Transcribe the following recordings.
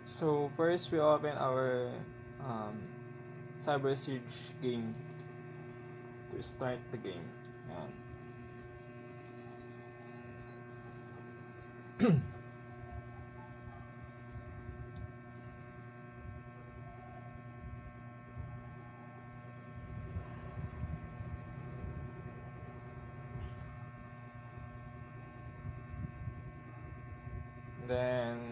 So first we open our Cyber Siege game to start the game. Yan. Then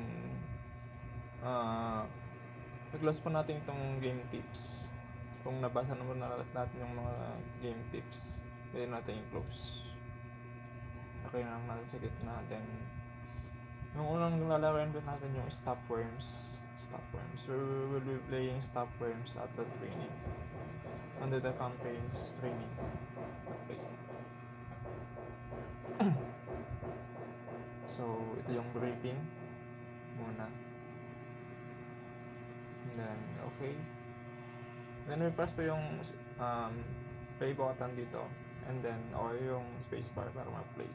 i-close po natin itong game tips. Kung nabasa naman natin yung mga game tips, pwede natin i-close. Okay na lang natin sa gitna. Then yung unang lalakarin ko natin yung stop worms. So we will be playing stop worms at the training. Under the campaign's training. Okay. So ito yung briefing muna. And then okay. Then we press po yung play button dito. And then or yung spacebar para ma-play.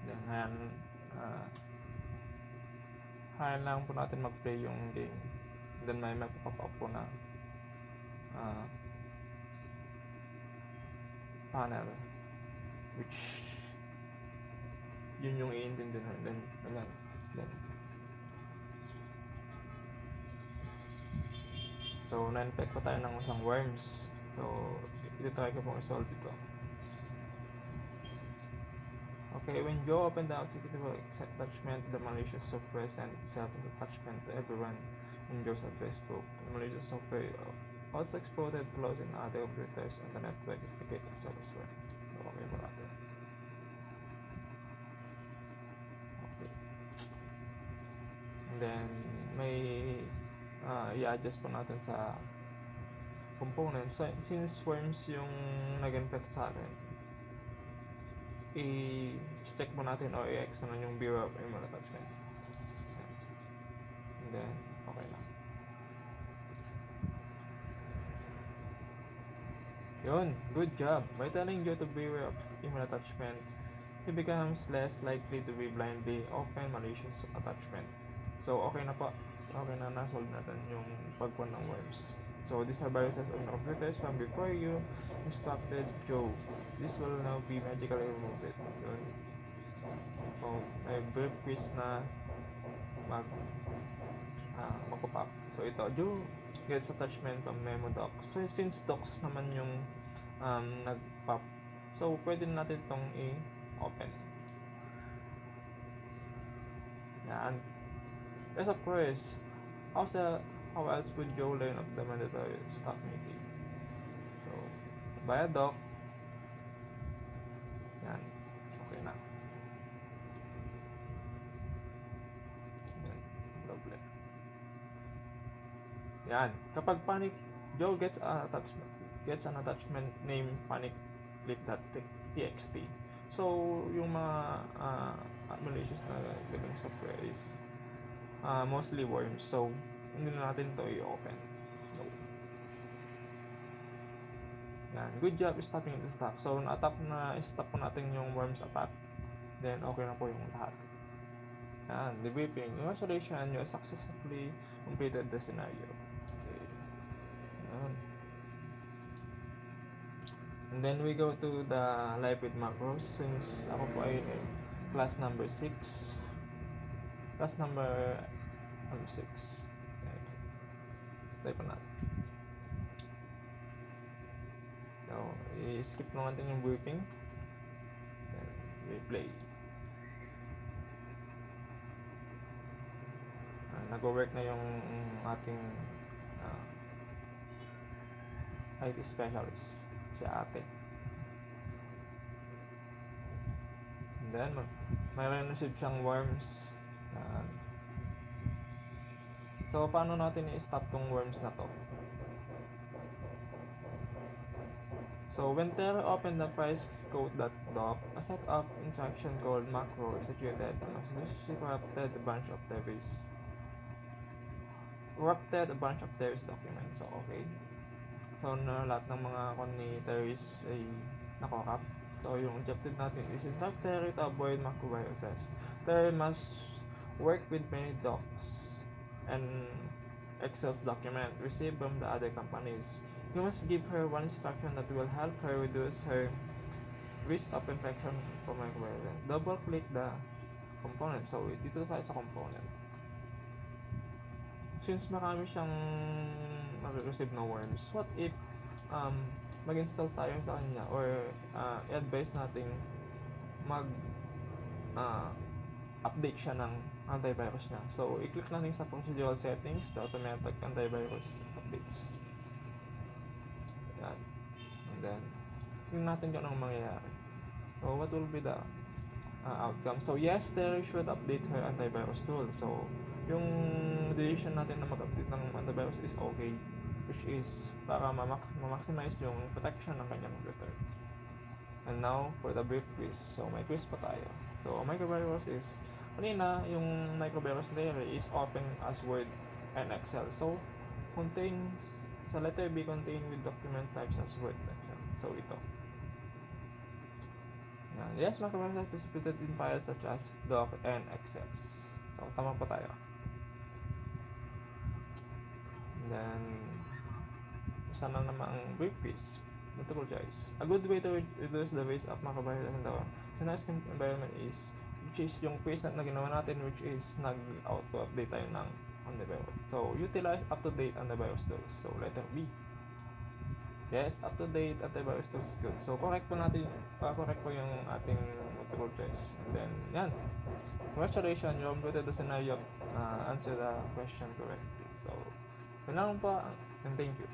Then hayan lang po natin mag-play yung game. Then may pop up po na panel which yun yung i-intindi na. Then so na-infect pa tayo ng isang worms. So ito-try ko pong i-solve ito. Okay, when Joe opened the executable attachment, the malicious software sent itself as attachment to everyone in Joe's address book. The malicious software also exploited flaws in other computers on the network to duplicate itself as well. So, okay mo natin. Okay. And then, may i-adjust po natin sa components. So, since worms yung nag-infect sa akin, i-check mo natin o i-X naman yung Bureau of Email Attachment. And then, okay na. Yun, good job. By telling you to beware of email attachment, he becomes less likely to be blindly open malicious attachment. So, okay na po. Okay na, na-solve natin yung pagkuhan ng worms. So, these are viruses on computers from before you instructed Joe. This will now be magically removed. Yun. So, may brief quiz na mag-pop. So, ito, Joe gets attachment from memo docs. So, since docs naman yung nag-pop, so, pwede natin itong i-open. Yan. Yes, of course. How else would Joe learn of the mandatory staff meeting? So, via doc. Yan. Okay na. Yan. Doble. Yan. Kapag panic, Joe gets an attachment named panic.txt. So, yung mga malicious na gawing software is mostly worms. So, hindi na natin ito i-open. No. Yan. Good job stopping the attack. So, stop po natin yung worms attack. Then, okay na po yung lahat. Yan. Debriefing. Congratulations, you successfully completed the scenario. Okay. Yan. And then, we go to the live with macros. Since ako po ay class number 6. Class number 6. Okay. Play pa natin. So, i-skip lang natin yung briefing. Then, we play. Nag-work na yung ating IT specialist, si ate. And then, may receive siyang worms. So, paano natin i-stop tong worms na to? So, when Terra opened the price code.doc, a set of instruction called macro executed and corrupted a bunch of Terry's documents. So, okay. So, lahat ng mga ni Terry's ay nakorrupt. So, yung objective natin is instruct Terry to avoid macro viruses. Terry must work with many docs and Excel's document received from the other companies. You must give her one instruction that will help her reduce her risk of infection from microbiome. Double click the component. So, dito tayo sa component. Since marami siyang nare-receive na worms, what if mag-install tayo sa kanya or i-advise natin mag update siya ng antivirus niya. So, i-click natin sa procedural settings, the automatic antivirus updates. Yan. And then, tingnan natin kung anong mangyayari. So, what will be the outcome? So, yes, Terry should update her antivirus tool. So, yung decision natin na mag-update ng antivirus is okay, which is para ma-maximize yung protection ng kanyang computer. And now, for the brief quiz. So, may quiz pa tayo. So, microvirus is, kanina, yung microvirus layer is open as Word and Excel. So, sa letter B, contain with document types as Word and Excel. So, ito. Yan. Yes, microvirus is distributed in files such as doc and Excel. So, tama pa tayo. And then, isa na namang brief quiz. Multiple choice. A good way to reduce the risk of microvirus in the Synapse environment is, which is yung quiz na ginawa natin, which is nag-auto-update tayo ng antivirus. So, utilize up-to-date antivirus tools. So, letter B. Yes, up-to-date antivirus tools is good. So, correct po yung ating multiple choice. And then, yan. Congratulations, you completed the scenario, answer the question correctly. So, yun lang po, and thank you.